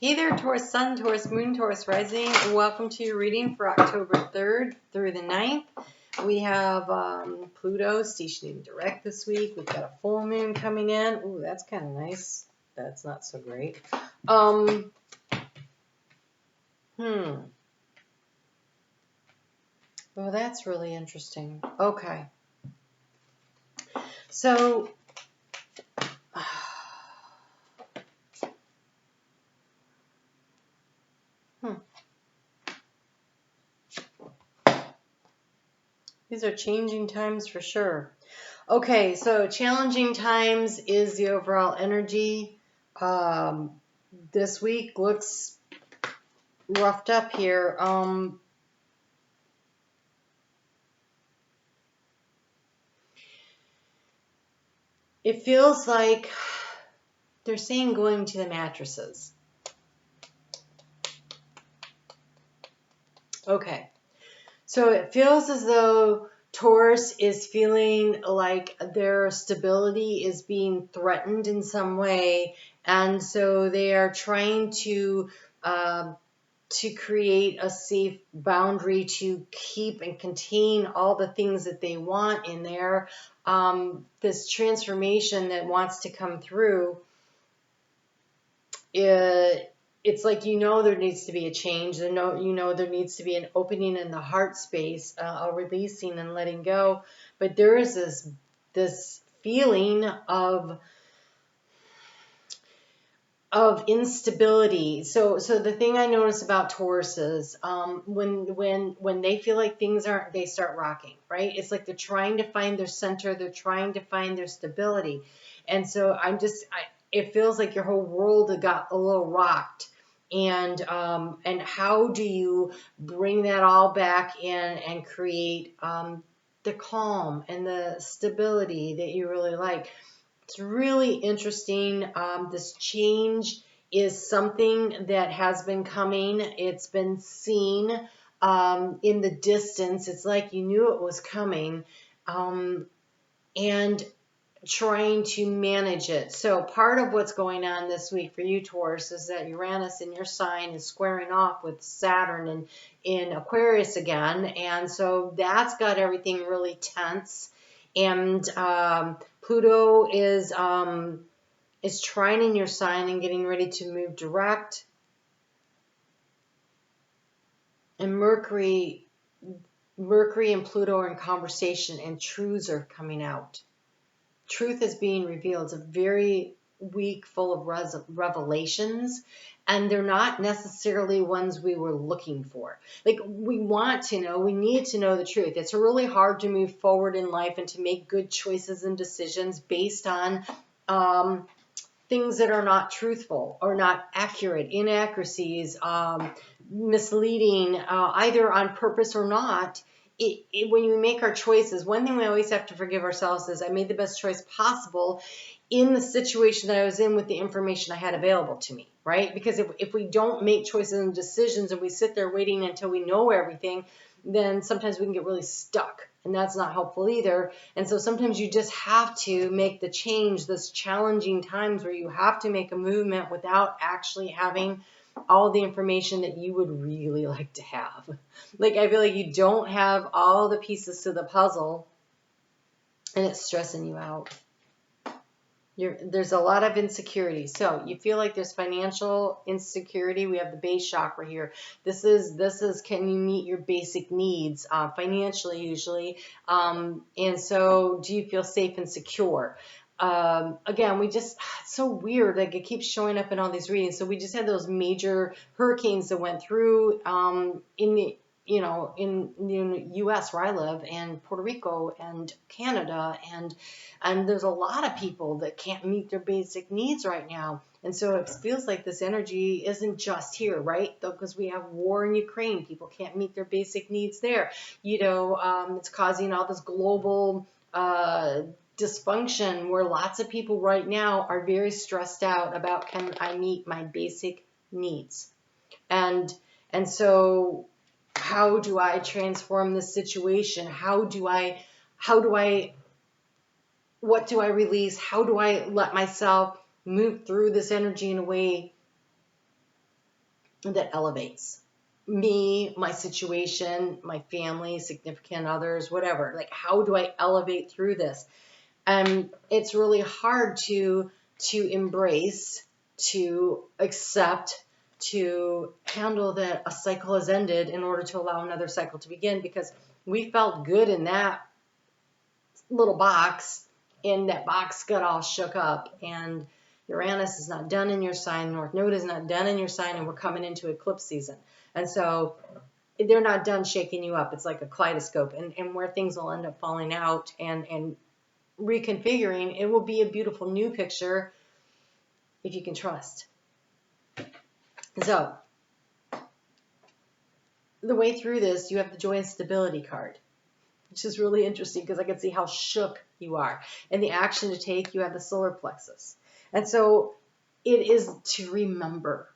Hey there, Taurus Sun, Taurus Moon, Taurus Rising. Welcome to your reading for October 3rd through the 9th. We have Pluto stationing direct this week. We've got a full moon coming in. Ooh, that's kind of nice. That's not so great. Well, that's really interesting. Okay. So, these are changing times for sure. Okay, so challenging times is the overall energy. This week looks roughed up here. It feels like they're saying going to the mattresses. Okay, so it feels as though Taurus is feeling like their stability is being threatened in some way, and so they are trying to create a safe boundary to keep and contain all the things that they want in there. This transformation that wants to come through, it's like, there needs to be a change. There needs to be an opening in the heart space, a releasing and letting go. But there is this feeling of instability. So the thing I notice about Taurus is when they feel like things aren't, they start rocking, right? It's like they're trying to find their center, they're trying to find their stability. And so it feels like your whole world got a little rocked. And how do you bring that all back in and create the calm and the stability that you really like? It's really interesting. This change is something that has been coming. It's been seen in the distance. It's like you knew it was coming, and trying to manage it. So part of what's going on this week for you, Taurus, is that Uranus in your sign is squaring off with Saturn in Aquarius again. And so that's got everything really tense. And Pluto is trining your sign and getting ready to move direct. And Mercury and Pluto are in conversation, and truths are coming out. Truth is being revealed. It's a very week full of revelations, and they're not necessarily ones we were looking for. Like, we need to know the truth. It's really hard to move forward in life and to make good choices and decisions based on things that are not truthful or not accurate, inaccuracies, misleading, either on purpose or not. When you make our choices, one thing we always have to forgive ourselves is, I made the best choice possible in the situation that I was in with the information I had available to me, right? Because if we don't make choices and decisions and we sit there waiting until we know everything, then sometimes we can get really stuck, and that's not helpful either. And so sometimes you just have to make the change, this challenging times where you have to make a movement without actually having all the information that you would really like to have. Like, I feel like you don't have all the pieces to the puzzle, and it's stressing you out. There's a lot of insecurity. So you feel like there's financial insecurity. We have the base chakra here. This is can you meet your basic needs financially usually? And so do you feel safe and secure? Again, it's so weird. Like, it keeps showing up in all these readings. So we just had those major hurricanes that went through in the U.S. where I live, and Puerto Rico and Canada, and there's a lot of people that can't meet their basic needs right now. And so it feels like this energy isn't just here, right? Because we have war in Ukraine. People can't meet their basic needs there. It's causing all this global dysfunction where lots of people right now are very stressed out about, can I meet my basic needs? And so how do I transform this situation? What do I release? How do I let myself move through this energy in a way that elevates me, my situation, my family, significant others, whatever. Like, how do I elevate through this? And it's really hard to embrace, to accept, to handle that a cycle has ended in order to allow another cycle to begin, because we felt good in that little box, and that box got all shook up, and Uranus is not done in your sign, North Node is not done in your sign, and we're coming into eclipse season. And so they're not done shaking you up. It's like a kaleidoscope, and where things will end up falling out and reconfiguring, it will be a beautiful new picture if you can trust. So the way through this, you have the joy and stability card, which is really interesting because I can see how shook you are. And the action to take, you have the solar plexus. And so it is to remember,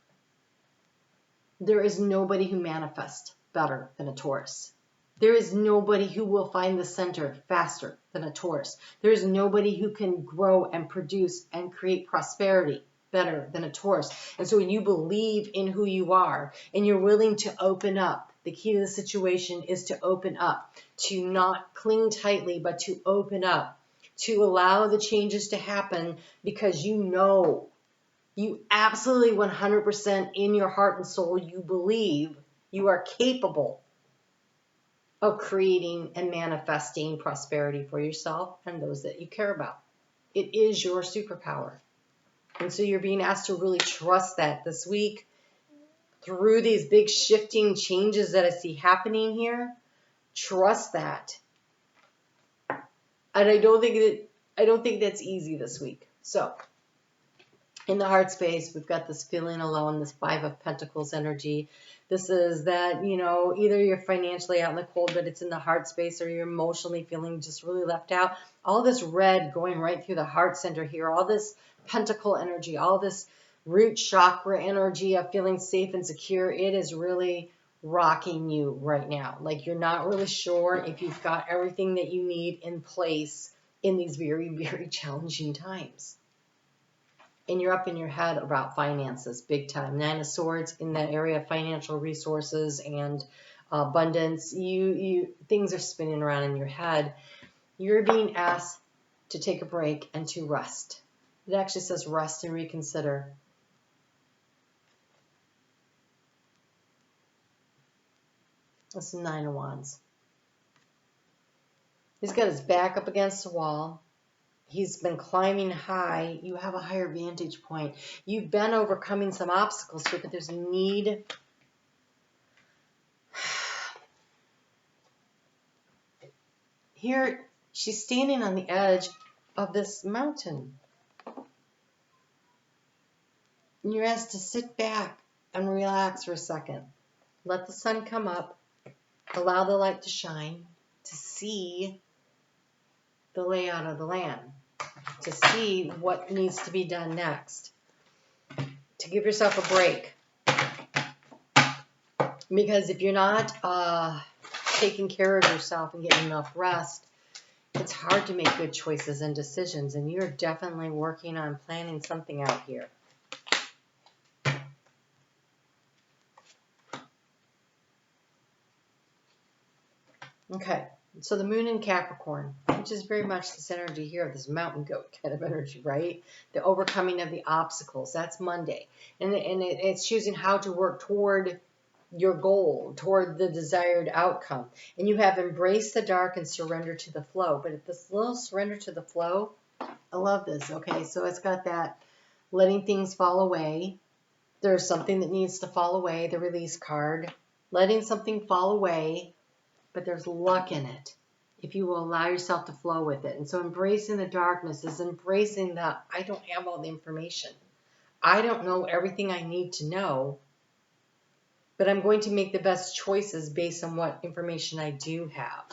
there is nobody who manifests better than a Taurus. There is nobody who will find the center faster than a Taurus. There is nobody who can grow and produce and create prosperity better than a Taurus. And so when you believe in who you are and you're willing to open up, the key to the situation is to open up, to not cling tightly, but to open up, to allow the changes to happen, because you know, you absolutely 100% in your heart and soul, you believe you are capable of creating and manifesting prosperity for yourself and those that you care about. It is your superpower. And so you're being asked to really trust that this week through these big shifting changes that I see happening here. Trust that. And I don't think that's easy this week. So in the heart space, we've got this feeling alone, this 5 of Pentacles energy. This is that, either you're financially out in the cold, but it's in the heart space, or you're emotionally feeling just really left out. All this red going right through the heart center here, all this pentacle energy, all this root chakra energy of feeling safe and secure, it is really rocking you right now. Like, you're not really sure if you've got everything that you need in place in these very, very challenging times. And you're up in your head about finances big time. 9 of Swords in that area of financial resources and abundance. Things are spinning around in your head. You're being asked to take a break and to rest. It actually says rest and reconsider. That's the 9 of Wands. He's got his back up against the wall. He's been climbing high. You have a higher vantage point. You've been overcoming some obstacles here, but there's a need. Here, she's standing on the edge of this mountain. And you're asked to sit back and relax for a second. Let the sun come up. Allow the light to shine, to see the layout of the land, to see what needs to be done next, to give yourself a break. Because if you're not taking care of yourself and getting enough rest, it's hard to make good choices and decisions, and you're definitely working on planning something out here. Okay, so the moon in Capricorn, which is very much this energy here of this mountain goat kind of energy, right? The overcoming of the obstacles, that's Monday. And it's choosing how to work toward your goal, toward the desired outcome. And you have embraced the dark and surrender to the flow. But if this little surrender to the flow, I love this. Okay, so it's got that letting things fall away. There's something that needs to fall away, the release card. Letting something fall away. But there's luck in it if you will allow yourself to flow with it. And so embracing the darkness is embracing that I don't have all the information. I don't know everything I need to know, but I'm going to make the best choices based on what information I do have.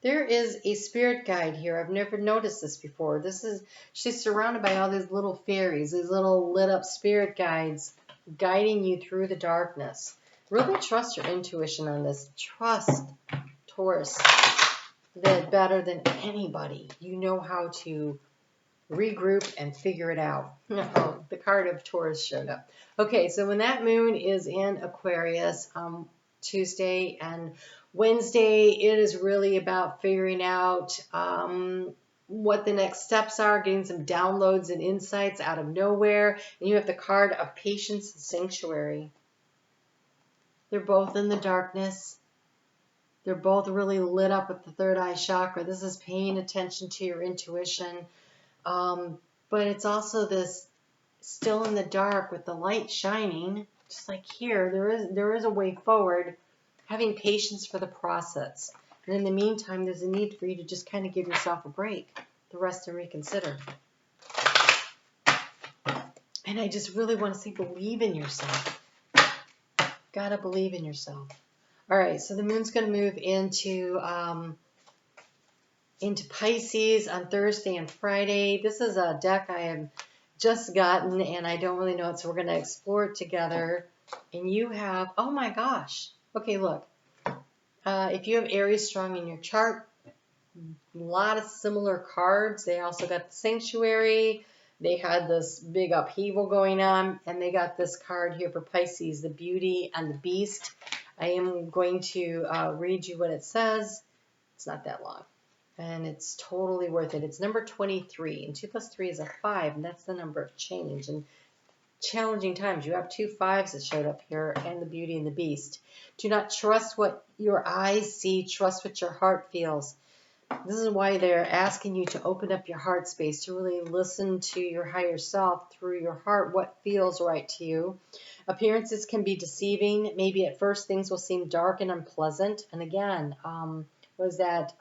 There is a spirit guide here. I've never noticed this before. She's surrounded by all these little fairies, these little lit up spirit guides guiding you through the darkness. Really trust your intuition on this. Trust, Taurus, that better than anybody. You know how to regroup and figure it out. Oh, the card of Taurus showed up. Okay, so when that moon is in Aquarius, Tuesday and Wednesday, it is really about figuring out what the next steps are, getting some downloads and insights out of nowhere. And you have the card of Patience and Sanctuary. They're both in the darkness. They're both really lit up with the third eye chakra. This is paying attention to your intuition. But it's also this still in the dark with the light shining, just like here. There is a way forward, having patience for the process. And in the meantime, there's a need for you to just kind of give yourself a break, the rest and reconsider. And I just really want to say, believe in yourself. Gotta believe in yourself. All right, so the moon's going to move into Pisces on Thursday and Friday. This is a deck I have just gotten, and I don't really know it, so we're going to explore it together. And you have, oh my gosh. Okay, look. If you have Aries strong in your chart, a lot of similar cards. They also got the Sanctuary. They had this big upheaval going on, and they got this card here for Pisces, the Beauty and the Beast. I am going to read you what it says. It's not that long, and it's totally worth it. It's number 23, and 2 plus 3 is a 5, and that's the number of change and challenging times. You have 2 5s that showed up here, and the Beauty and the Beast. Do not trust what your eyes see. Trust what your heart feels. This is why they're asking you to open up your heart space, to really listen to your higher self through your heart, what feels right to you. Appearances can be deceiving. Maybe at first things will seem dark and unpleasant. And again, was that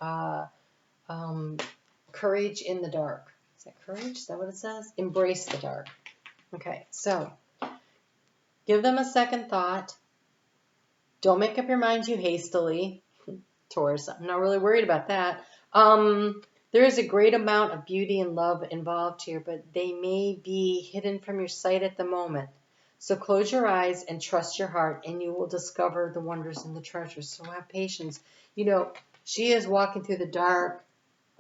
courage in the dark? Is that courage? Is that what it says? Embrace the dark. Okay, so give them a second thought. Don't make up your mind too hastily. Taurus, I'm not really worried about that. There is a great amount of beauty and love involved here, but they may be hidden from your sight at the moment. So close your eyes and trust your heart, and you will discover the wonders and the treasures. So have patience. You know, she is walking through the dark.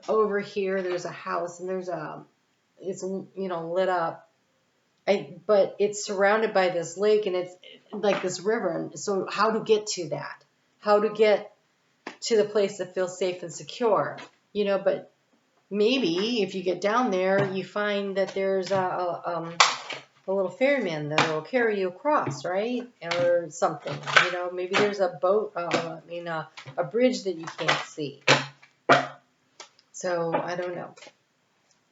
Over here, there's a house, and it's, you know, lit up. But it's surrounded by this lake, and it's like this river. And so how to get to that? How to get to the place that feels safe and secure, you know, but maybe if you get down there, you find that there's a little ferryman that will carry you across, right? Or something, you know, maybe there's a boat, a bridge that you can't see. So I don't know.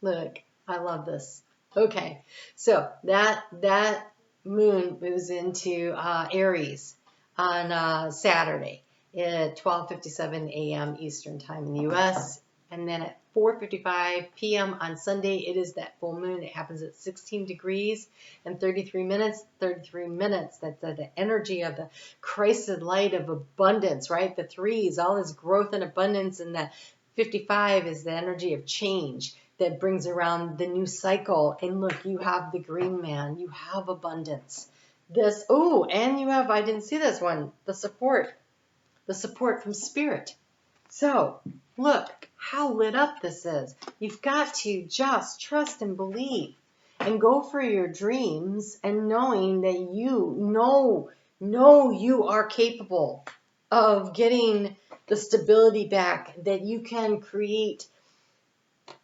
Look, I love this. Okay, so that moon moves into Aries on Saturday at 12:57 a.m. Eastern Time in the U.S. And then at 4:55 p.m. on Sunday, it is that full moon. It happens at 16 degrees and 33 minutes. 33 minutes, that's the energy of the Christed light of abundance, right? The 3s, all this growth and abundance, and the 55 is the energy of change that brings around the new cycle. And look, you have the green man. You have abundance. And you have, I didn't see this one, the support from spirit. So look how lit up this is. You've got to just trust and believe and go for your dreams, and knowing that you know you are capable of getting the stability back, that you can create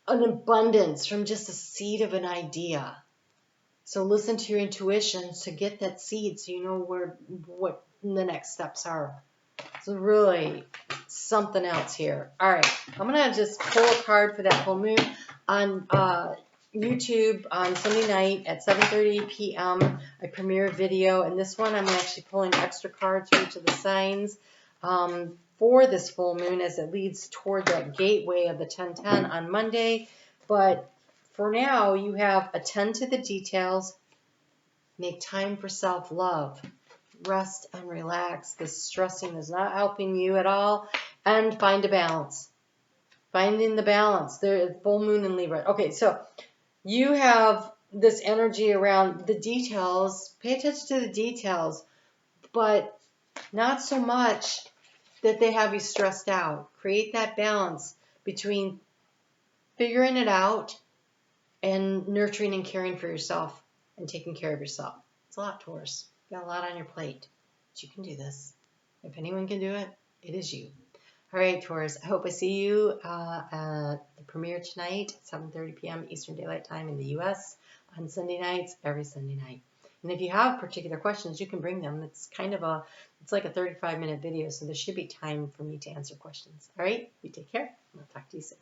an abundance from just a seed of an idea. So listen to your intuition to get that seed, so you know what the next steps are. So really something else here. All right, I'm going to just pull a card for that full moon on YouTube on Sunday night at 7:30 p.m. I premiere a video, and this one I'm actually pulling extra cards for each of the signs for this full moon as it leads toward that gateway of the 1010 on Monday. But for now, you have attend to the details, make time for self-love, rest and relax. This stressing is not helping you at all, and find a balance. Finding the balance. The full moon in Libra. Okay, so you have this energy around the details. Pay attention to the details, but Not so much that they have you stressed out. Create that balance between figuring it out and nurturing and caring for yourself and taking care of yourself. It's a lot, Taurus. You got a lot on your plate. But you can do this. If anyone can do it, it is you. All right, Taurus, I hope I see you at the premiere tonight, 7:30 p.m. Eastern Daylight Time in the U.S. on Sunday nights, every Sunday night. And if you have particular questions, you can bring them. It's like a 35-minute video, so there should be time for me to answer questions. All right, you take care, and I'll talk to you soon.